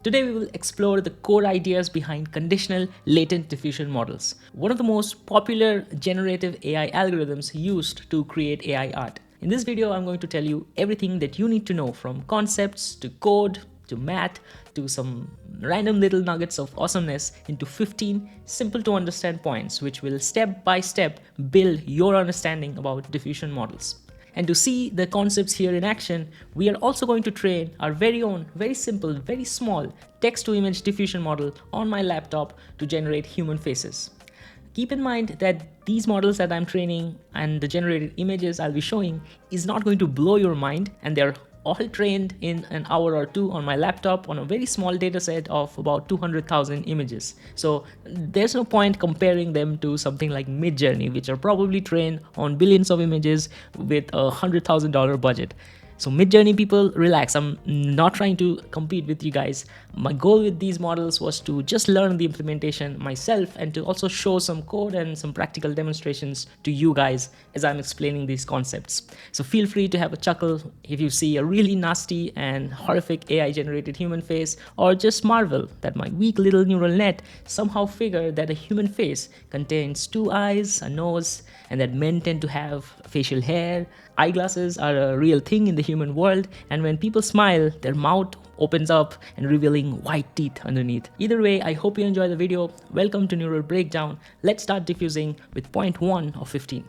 Today we will explore the core ideas behind conditional latent diffusion models, one of the most popular generative AI algorithms used to create AI art. In this video, I'm going to tell you everything that you need to know, from concepts to code to math to some random little nuggets of awesomeness, into 15 simple to understand points which will step by step build your understanding about diffusion models. And to see the concepts here in action, we are also going to train our very own, very simple, very small text-to-image diffusion model on my laptop to generate human faces. Keep in mind that these models that I'm training and the generated images I'll be showing is not going to blow your mind, and they're all trained in an hour or two on my laptop on a very small data set of about 200,000 images. So there's no point comparing them to something like Midjourney, which are probably trained on billions of images with a $100,000 budget. So Midjourney people, relax. I'm not trying to compete with you guys. My goal with these models was to just learn the implementation myself and to also show some code and some practical demonstrations to you guys as I'm explaining these concepts. So feel free to have a chuckle if you see a really nasty and horrific AI generated human face, or just marvel that my weak little neural net somehow figured that a human face contains two eyes, a nose, and that men tend to have facial hair. Eyeglasses are a real thing in the human world, and when people smile, their mouth opens up and revealing white teeth underneath. Either way, I hope you enjoy the video. Welcome to Neural Breakdown. Let's start diffusing with point 1 of 15.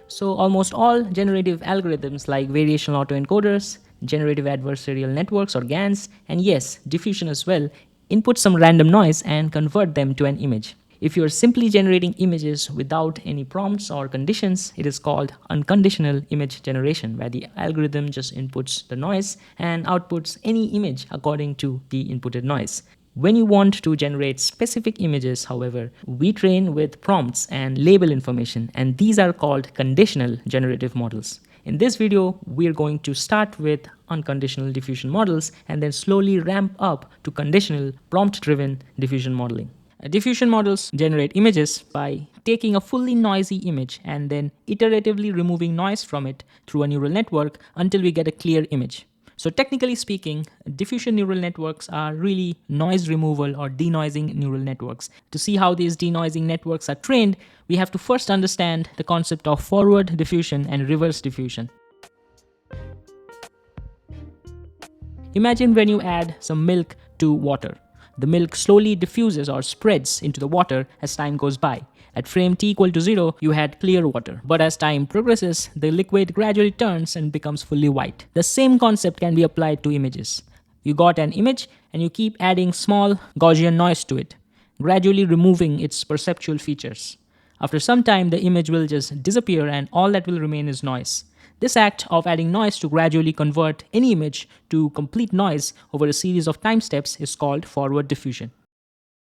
So almost all generative algorithms like variational autoencoders, generative adversarial networks or GANs, and yes, diffusion as well, input some random noise and convert them to an image. If you are simply generating images without any prompts or conditions, it is called unconditional image generation, where the algorithm just inputs the noise and outputs any image according to the inputted noise. When you want to generate specific images, however, we train with prompts and label information, and these are called conditional generative models. In this video, we're going to start with unconditional diffusion models and then slowly ramp up to conditional prompt-driven diffusion modeling. Diffusion models generate images by taking a fully noisy image and then iteratively removing noise from it through a neural network until we get a clear image. So technically speaking, diffusion neural networks are really noise removal or denoising neural networks. To see how these denoising networks are trained, we have to first understand the concept of forward diffusion and reverse diffusion. Imagine when you add some milk to water. The milk slowly diffuses or spreads into the water as time goes by. At frame t equal to 0, you had clear water. But as time progresses, the liquid gradually turns and becomes fully white. The same concept can be applied to images. You got an image and you keep adding small Gaussian noise to it, gradually removing its perceptual features. After some time, the image will just disappear and all that will remain is noise. This act of adding noise to gradually convert any image to complete noise over a series of time steps is called forward diffusion.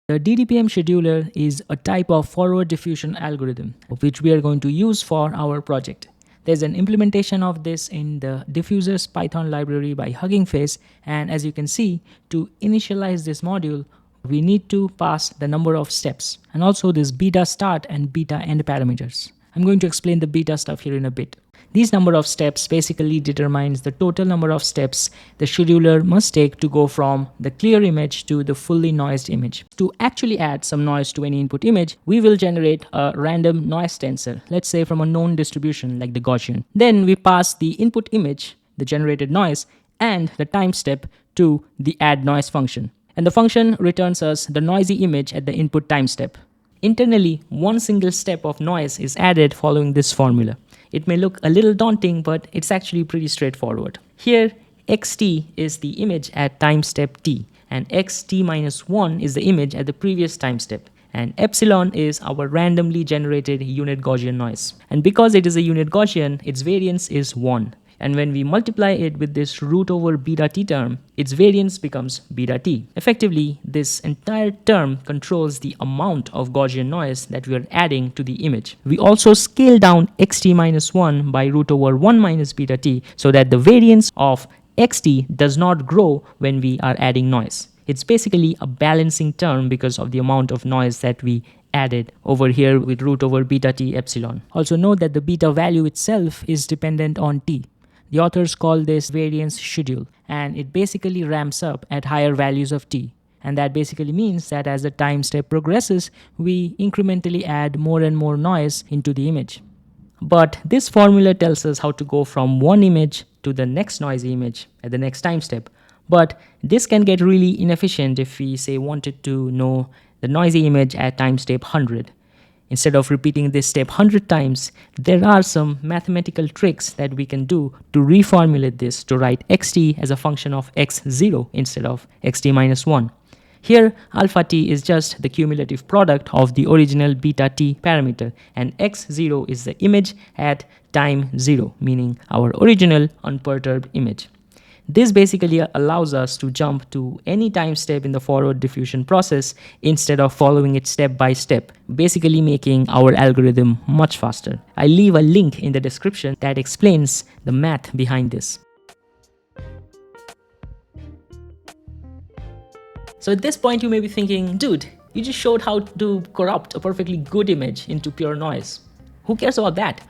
The DDPM scheduler is a type of forward diffusion algorithm which we are going to use for our project. There's an implementation of this in the diffusers Python library by Hugging Face, and as you can see, to initialize this module, we need to pass the number of steps and also this beta start and beta end parameters. I'm going to explain the beta stuff here in a bit. These number of steps basically determines the total number of steps the scheduler must take to go from the clear image to the fully noised image. To actually add some noise to any input image, we will generate a random noise tensor, let's say from a known distribution like the Gaussian. Then we pass the input image, the generated noise, and the time step to the add noise function. And the function returns us the noisy image at the input time step. Internally, one single step of noise is added following this formula. It may look a little daunting, but it's actually pretty straightforward. Here, xt is the image at time step t, and xt minus 1 is the image at the previous time step, and epsilon is our randomly generated unit Gaussian noise. And because it is a unit Gaussian, its variance is 1. And when we multiply it with this root over beta t term, its variance becomes beta t. Effectively, this entire term controls the amount of Gaussian noise that we are adding to the image. We also scale down xt minus 1 by root over 1 minus beta t so that the variance of xt does not grow when we are adding noise. It's basically a balancing term because of the amount of noise that we added over here with root over beta t epsilon. Also note that the beta value itself is dependent on t. The authors call this variance schedule, and it basically ramps up at higher values of t. And that basically means that as the time step progresses, we incrementally add more and more noise into the image. But this formula tells us how to go from one image to the next noisy image at the next time step. But this can get really inefficient if we say wanted to know the noisy image at time step 100. Instead of repeating this step 100 times, there are some mathematical tricks that we can do to reformulate this to write xt as a function of x0 instead of xt minus 1. Here, alpha t is just the cumulative product of the original beta t parameter, and x0 is the image at time 0, meaning our original unperturbed image. This basically allows us to jump to any time step in the forward diffusion process instead of following it step by step, basically making our algorithm much faster. I'll leave a link in the description that explains the math behind this. So at this point, you may be thinking, dude, you just showed how to corrupt a perfectly good image into pure noise. Who cares about that?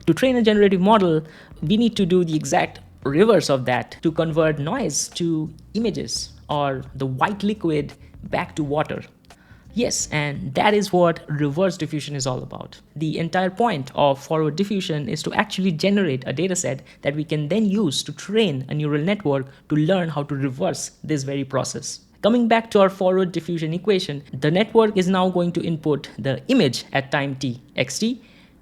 To train a generative model, we need to do the exact reverse of that to convert noise to images or the white liquid back to water. Yes, and that is what reverse diffusion is all about. The entire point of forward diffusion is to actually generate a dataset that we can then use to train a neural network to learn how to reverse this very process. Coming back to our forward diffusion equation, the network is now going to input the image at time t, xt,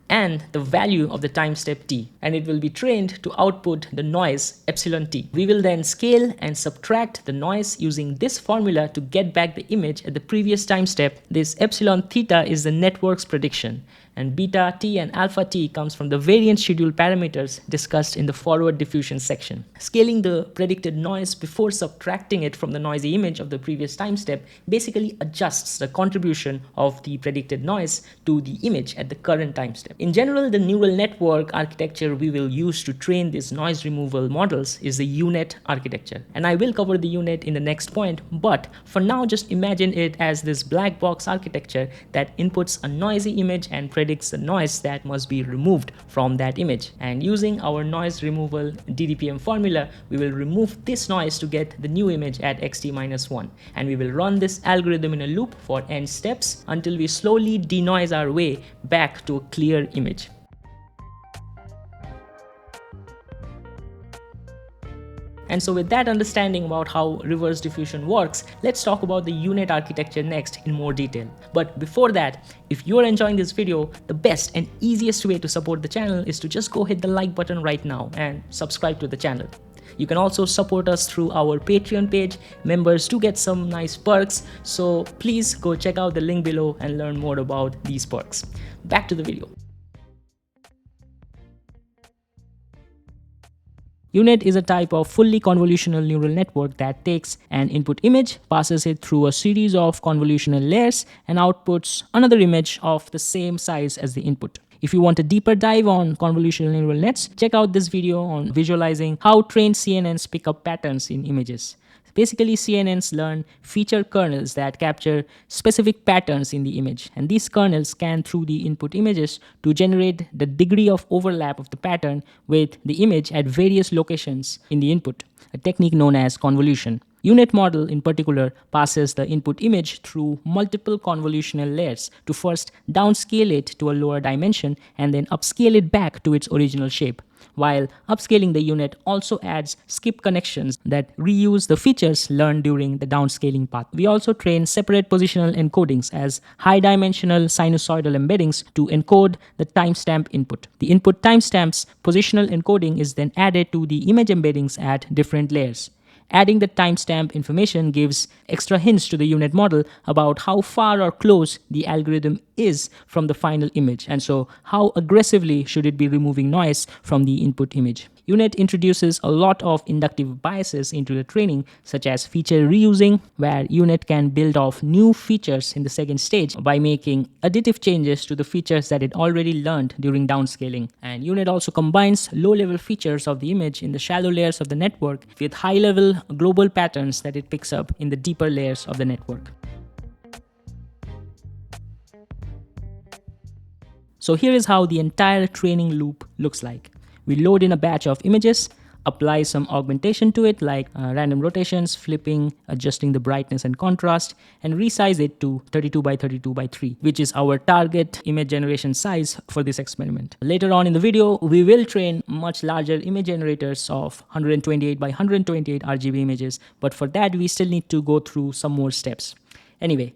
and the value of the time step t, and it will be trained to output the noise epsilon t. We will then scale and subtract the noise using this formula to get back the image at the previous time step. This epsilon theta is the network's prediction, and beta t and alpha t comes from the variance schedule parameters discussed in the forward diffusion section. Scaling the predicted noise before subtracting it from the noisy image of the previous time step basically adjusts the contribution of the predicted noise to the image at the current time step. In general, the neural network architecture we will use to train these noise removal models is the U-Net architecture, and I will cover the U-Net in the next point, but for now just imagine it as this black box architecture that inputs a noisy image and predicts the noise that must be removed from that image. And using our noise removal DDPM formula, we will remove this noise to get the new image at xt minus 1. And we will run this algorithm in a loop for n steps until we slowly denoise our way back to a clear image. And so with that understanding about how reverse diffusion works, let's talk about the U-Net architecture next in more detail. But before that, if you're enjoying this video, the best and easiest way to support the channel is to just go hit the like button right now and subscribe to the channel. You can also support us through our Patreon page. Members do get some nice perks, so please go check out the link below and learn more about these perks. Back to the video. U-Net is a type of fully convolutional neural network that takes an input image, passes it through a series of convolutional layers, and outputs another image of the same size as the input. If you want a deeper dive on convolutional neural nets, check out this video on visualizing how trained CNNs pick up patterns in images. Basically, CNNs learn feature kernels that capture specific patterns in the image, and these kernels scan through the input images to generate the degree of overlap of the pattern with the image at various locations in the input, a technique known as convolution. U-Net model in particular passes the input image through multiple convolutional layers to first downscale it to a lower dimension and then upscale it back to its original shape. While upscaling the U-Net also adds skip connections that reuse the features learned during the downscaling path. We also train separate positional encodings as high-dimensional sinusoidal embeddings to encode the timestamp input. The input timestamp's positional encoding is then added to the image embeddings at different layers. Adding the timestamp information gives extra hints to the U-Net model about how far or close the algorithm is from the final image, and so how aggressively should it be removing noise from the input image. U-Net introduces a lot of inductive biases into the training, such as feature reusing, where U-Net can build off new features in the second stage by making additive changes to the features that it already learned during downscaling. And U-Net also combines low-level features of the image in the shallow layers of the network with high-level global patterns that it picks up in the deeper layers of the network. So here is how the entire training loop looks like. We load in a batch of images, apply some augmentation to it, like random rotations, flipping, adjusting the brightness and contrast, and resize it to 32 by 32 by 3, which is our target image generation size for this experiment. Later on in the video, we will train much larger image generators of 128 by 128 RGB images, but for that we still need to go through some more steps. Anyway,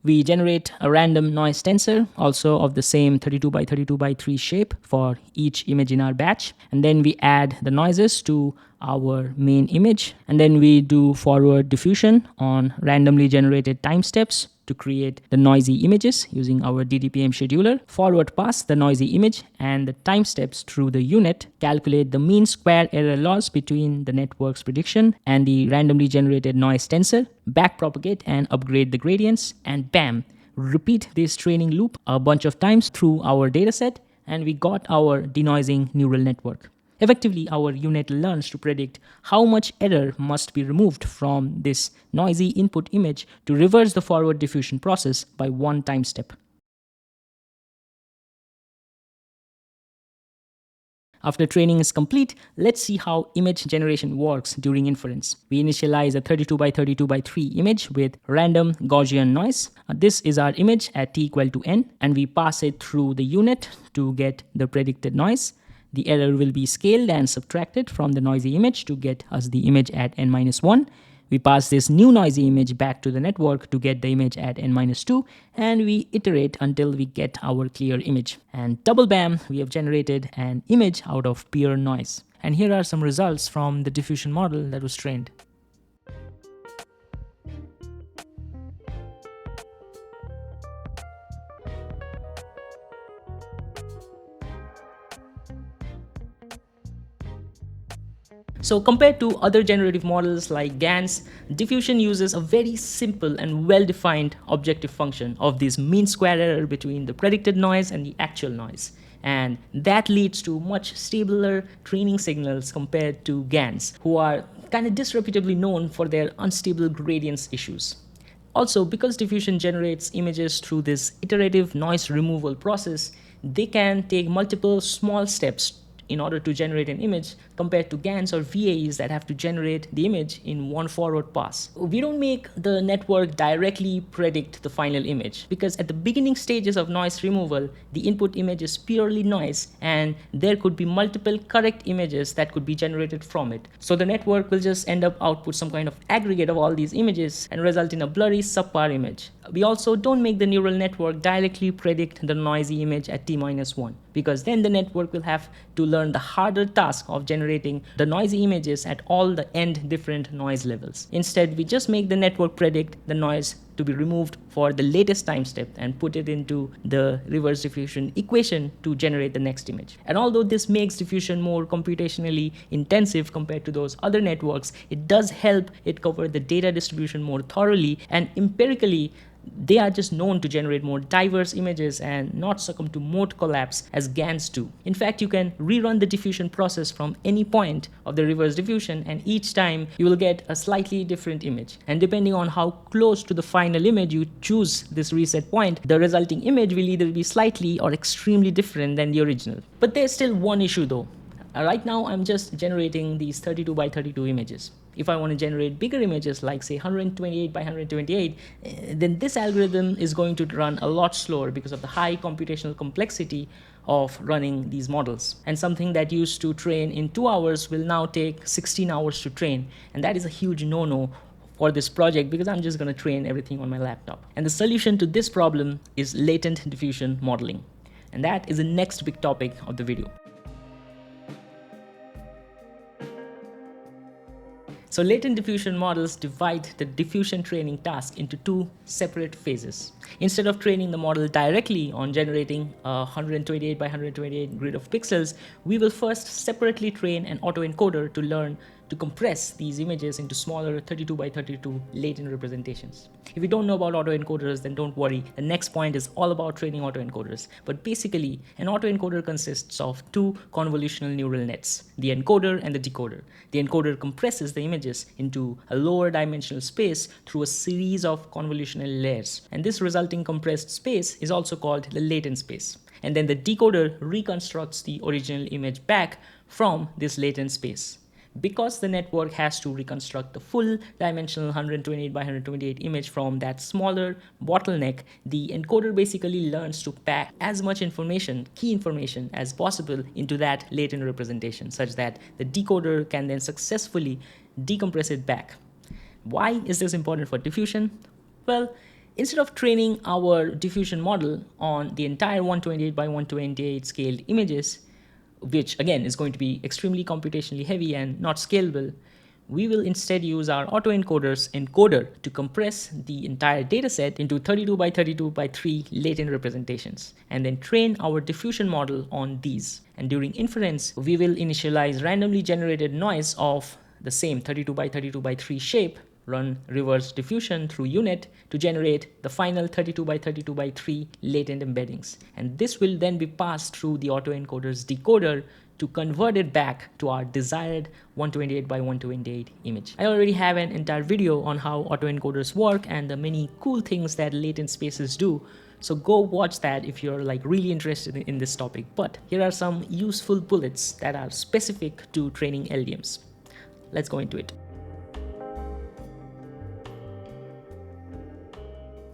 we generate a random noise tensor, also of the same 32 by 32 by 3 shape for each image in our batch. And then we add the noises to our main image. And then we do forward diffusion on randomly generated time steps to create the noisy images using our DDPM scheduler. Forward pass the noisy image and the time steps through the unit, calculate the mean square error loss between the network's prediction and the randomly generated noise tensor, backpropagate and upgrade the gradients, and bam, repeat this training loop a bunch of times through our dataset, and we got our denoising neural network. Effectively, our unit learns to predict how much error must be removed from this noisy input image to reverse the forward diffusion process by one time step. After training is complete, let's see how image generation works during inference. We initialize a 32 by 32 by 3 image with random Gaussian noise. This is our image at t equal to n, and we pass it through the unit to get the predicted noise. The error will be scaled and subtracted from the noisy image to get us the image at n-1. We pass this new noisy image back to the network to get the image at n-2, and we iterate until we get our clear image. And double bam, we have generated an image out of pure noise. And here are some results from the diffusion model that was trained. So compared to other generative models like GANs, diffusion uses a very simple and well-defined objective function of this mean square error between the predicted noise and the actual noise. And that leads to much stabler training signals compared to GANs, who are kind of disreputably known for their unstable gradients issues. Also, because diffusion generates images through this iterative noise removal process, they can take multiple small steps in order to generate an image compared to GANs or VAEs that have to generate the image in one forward pass. We don't make the network directly predict the final image because at the beginning stages of noise removal, the input image is purely noise and there could be multiple correct images that could be generated from it. So the network will just end up output some kind of aggregate of all these images and result in a blurry subpar image. We also don't make the neural network directly predict the noisy image at t-1 because then the network will have to learn the harder task of generating the noisy images at all the end different noise levels. Instead, we just make the network predict the noise to be removed for the latest time step and put it into the reverse diffusion equation to generate the next image. And although this makes diffusion more computationally intensive compared to those other networks, it does help it cover the data distribution more thoroughly, and empirically they are just known to generate more diverse images and not succumb to mode collapse as GANs do. In fact, you can rerun the diffusion process from any point of the reverse diffusion, and each time you will get a slightly different image. And depending on how close to the final image you choose this reset point, the resulting image will either be slightly or extremely different than the original. But there's still one issue though. Right now, I'm just generating these 32 by 32 images. If I want to generate bigger images like say 128 by 128, then this algorithm is going to run a lot slower because of the high computational complexity of running these models. And something that used to train in 2 hours will now take 16 hours to train. And that is a huge no-no for this project because I'm just going to train everything on my laptop. And the solution to this problem is latent diffusion modeling. And that is the next big topic of the video. So latent diffusion models divide the diffusion training task into 2 separate phases. Instead of training the model directly on generating a 128 by 128 grid of pixels, we will first separately train an autoencoder to learn to compress these images into smaller 32 by 32 latent representations. If you don't know about autoencoders, then don't worry. The next point is all about training autoencoders. But basically, an autoencoder consists of 2 convolutional neural nets, the encoder and the decoder. The encoder compresses the images into a lower dimensional space through a series of convolutional layers. And this resulting compressed space is also called the latent space. And then the decoder reconstructs the original image back from this latent space. Because the network has to reconstruct the full dimensional 128 by 128 image from that smaller bottleneck, the encoder basically learns to pack as much information, key information, as possible into that latent representation, such that the decoder can then successfully decompress it back. Why is this important for diffusion? Well, instead of training our diffusion model on the entire 128 by 128 scaled images, which again is going to be extremely computationally heavy and not scalable, we will instead use our autoencoder's encoder to compress the entire dataset into 32 by 32 by 3 latent representations, and then train our diffusion model on these. And during inference, we will initialize randomly generated noise of the same 32 by 32 by 3 shape, run reverse diffusion through unit to generate the final 32 by 32 by 3 latent embeddings. And this will then be passed through the autoencoder's decoder to convert it back to our desired 128 by 128 image. I already have an entire video on how autoencoders work and the many cool things that latent spaces do. So go watch that if you're like really interested in this topic. But here are some useful bullets that are specific to training LDMs. Let's go into it.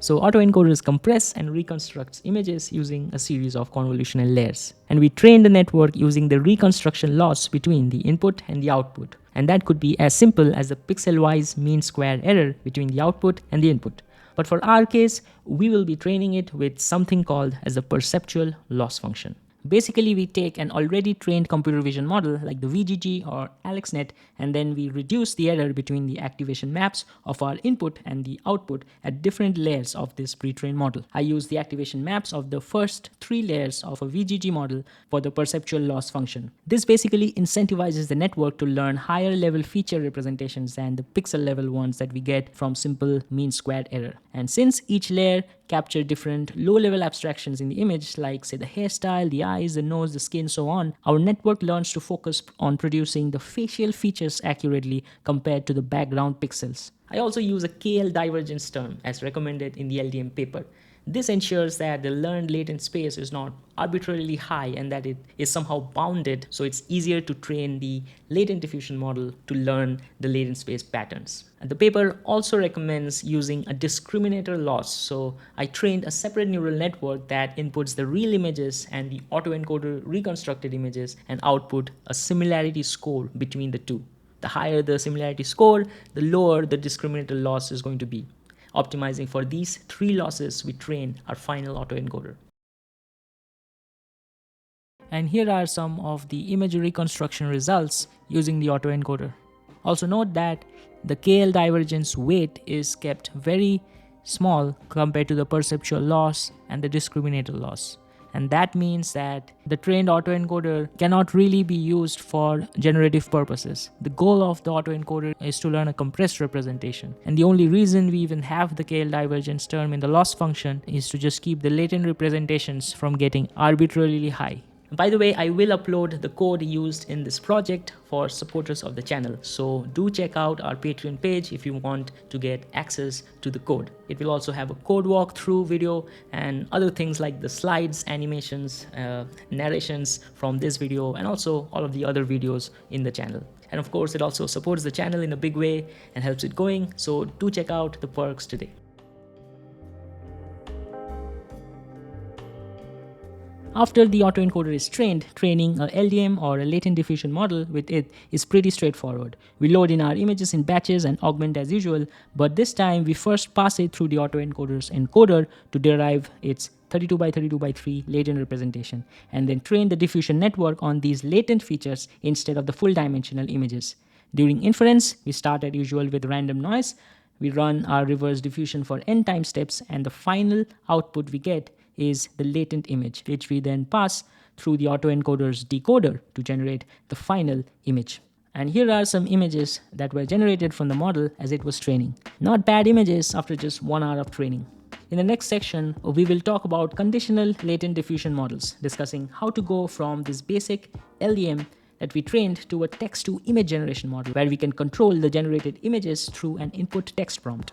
So autoencoders compress and reconstructs images using a series of convolutional layers. And we train the network using the reconstruction loss between the input and the output. And that could be as simple as the pixel-wise mean square error between the output and the input. But for our case, we will be training it with something called as a perceptual loss function. Basically, we take an already trained computer vision model like the VGG or AlexNet, and then we reduce the error between the activation maps of our input and the output at different layers of this pre-trained model. I use the activation maps of the first 3 layers of a VGG model for the perceptual loss function. This basically incentivizes the network to learn higher level feature representations than the pixel level ones that we get from simple mean squared error. And since each layer capture different low-level abstractions in the image, like say the hairstyle, the eyes, the nose, the skin, so on, our network learns to focus on producing the facial features accurately compared to the background pixels. I also use a KL divergence term as recommended in the LDM paper. This ensures that the learned latent space is not arbitrarily high and that it is somehow bounded, so it's easier to train the latent diffusion model to learn the latent space patterns. And the paper also recommends using a discriminator loss. So I trained a separate neural network that inputs the real images and the autoencoder reconstructed images and output a similarity score between the two. The higher the similarity score, the lower the discriminator loss is going to be. Optimizing for these 3 losses, we train our final autoencoder. And here are some of the image reconstruction results using the autoencoder. Also note that the KL divergence weight is kept very small compared to the perceptual loss and the discriminator loss. And that means that the trained autoencoder cannot really be used for generative purposes. The goal of the autoencoder is to learn a compressed representation. And the only reason we even have the KL divergence term in the loss function is to just keep the latent representations from getting arbitrarily high. By the way, I will upload the code used in this project for supporters of the channel. So do check out our Patreon page if you want to get access to the code. It will also have a code walkthrough video and other things like the slides, animations, narrations from this video, and also all of the other videos in the channel. And of course, it also supports the channel in a big way and helps it going. So do check out the perks today. After the autoencoder is trained, training a LDM or a latent diffusion model with it is pretty straightforward. We load in our images in batches and augment as usual, but this time we first pass it through the autoencoder's encoder to derive its 32 by 32 by 3 latent representation, and then train the diffusion network on these latent features instead of the full dimensional images. During inference, we start as usual with random noise. We run our reverse diffusion for n time steps, and the final output we get is the latent image, which we then pass through the autoencoder's decoder to generate the final image. And here are some images that were generated from the model as it was training. Not bad images after just 1 hour of training. In the next section, we will talk about conditional latent diffusion models, discussing how to go from this basic LDM that we trained to a text-to-image generation model where we can control the generated images through an input text prompt.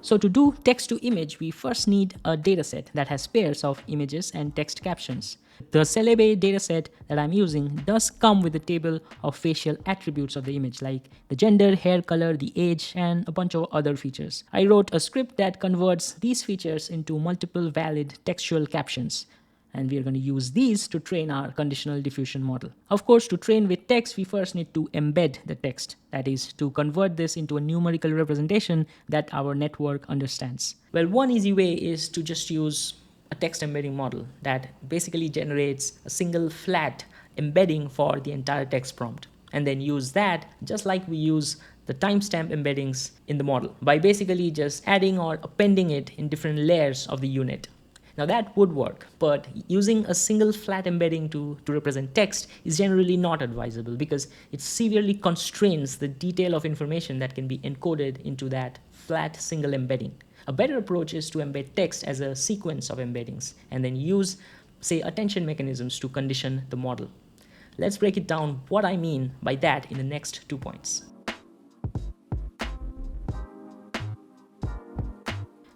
So to do text to image, we first need a dataset that has pairs of images and text captions. The CelebA dataset that I'm using does come with a table of facial attributes of the image like the gender, hair color, the age, and a bunch of other features. I wrote a script that converts these features into multiple valid textual captions. And we are going to use these to train our conditional diffusion model. Of course, to train with text, we first need to embed the text. That is, to convert this into a numerical representation that our network understands. Well, one easy way is to just use a text embedding model that basically generates a single flat embedding for the entire text prompt. And then use that just like we use the timestamp embeddings in the model by basically just adding or appending it in different layers of the unit. Now that would work, but using a single flat embedding to represent text is generally not advisable because it severely constrains the detail of information that can be encoded into that flat single embedding. A better approach is to embed text as a sequence of embeddings and then use, say, attention mechanisms to condition the model. Let's break it down what I mean by that in the next 2 points.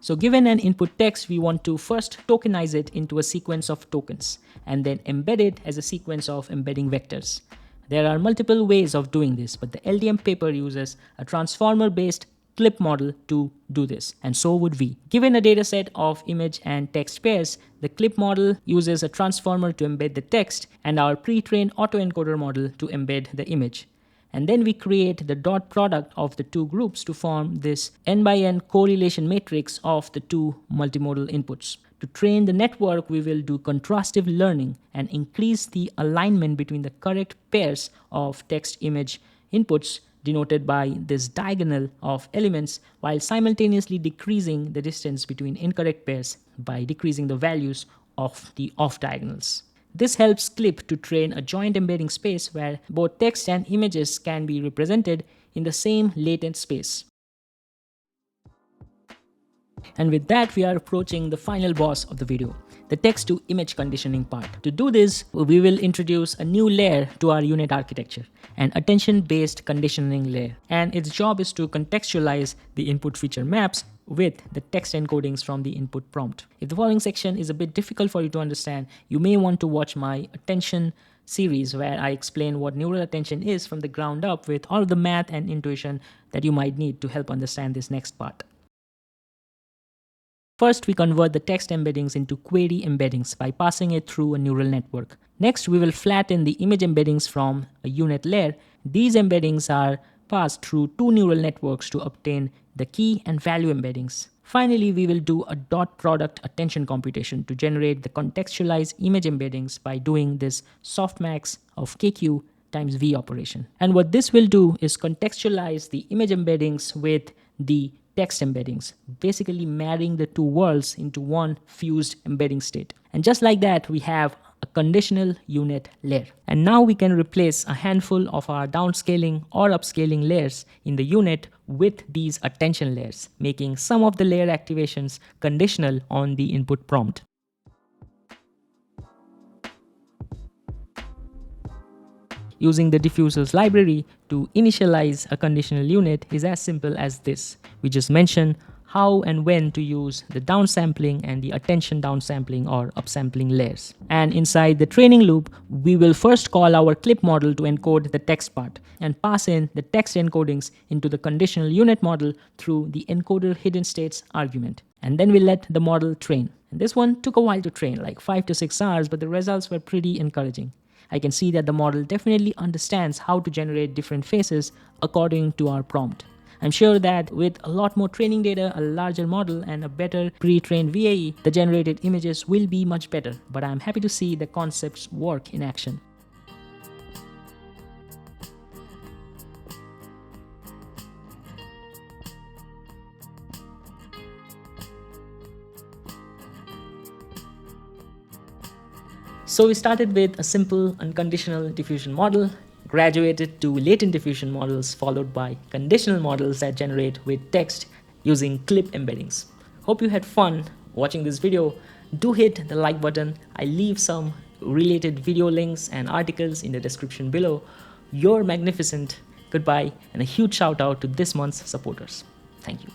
So given an input text, we want to first tokenize it into a sequence of tokens and then embed it as a sequence of embedding vectors. There are multiple ways of doing this, but the LDM paper uses a transformer-based clip model to do this, and so would we. Given a dataset of image and text pairs, the clip model uses a transformer to embed the text and our pre-trained autoencoder model to embed the image. And then we create the dot product of the two groups to form this n-by-n correlation matrix of the two multimodal inputs. To train the network, we will do contrastive learning and increase the alignment between the correct pairs of text-image inputs denoted by this diagonal of elements while simultaneously decreasing the distance between incorrect pairs by decreasing the values of the off-diagonals. This helps Clip to train a joint embedding space where both text and images can be represented in the same latent space. And with that, we are approaching the final boss of the video, the text-to-image conditioning part. To do this, we will introduce a new layer to our unit architecture, an attention-based conditioning layer. And its job is to contextualize the input feature maps with the text encodings from the input prompt. If the following section is a bit difficult for you to understand, you may want to watch my attention series where I explain what neural attention is from the ground up with all of the math and intuition that you might need to help understand this next part. First, we convert the text embeddings into query embeddings by passing it through a neural network. Next, we will flatten the image embeddings from a unit layer. These embeddings are passed through two neural networks to obtain the key and value embeddings. Finally, we will do a dot product attention computation to generate the contextualized image embeddings by doing this softmax of KQ times V operation. And what this will do is contextualize the image embeddings with the text embeddings, basically marrying the two worlds into one fused embedding state. And just like that, we have a conditional unit layer. And now we can replace a handful of our downscaling or upscaling layers in the unit with these attention layers, making some of the layer activations conditional on the input prompt. Using the diffusers library to initialize a conditional unit is as simple as this. We just mention how and when to use the downsampling and the attention downsampling or upsampling layers. And inside the training loop, we will first call our clip model to encode the text part and pass in the text encodings into the conditional unit model through the encoder hidden states argument. And then we let the model train. And this one took a while to train, like 5 to 6 hours, but the results were pretty encouraging. I can see that the model definitely understands how to generate different faces according to our prompt. I'm sure that with a lot more training data, a larger model, and a better pre-trained VAE, the generated images will be much better, but I'm happy to see the concepts work in action. So we started with a simple unconditional diffusion model, graduated to latent diffusion models, followed by conditional models that generate with text using clip embeddings. Hope you had fun watching this video. Do hit the like button. I leave some related video links and articles in the description below. You're magnificent. Goodbye, and a huge shout out to this month's supporters. Thank you.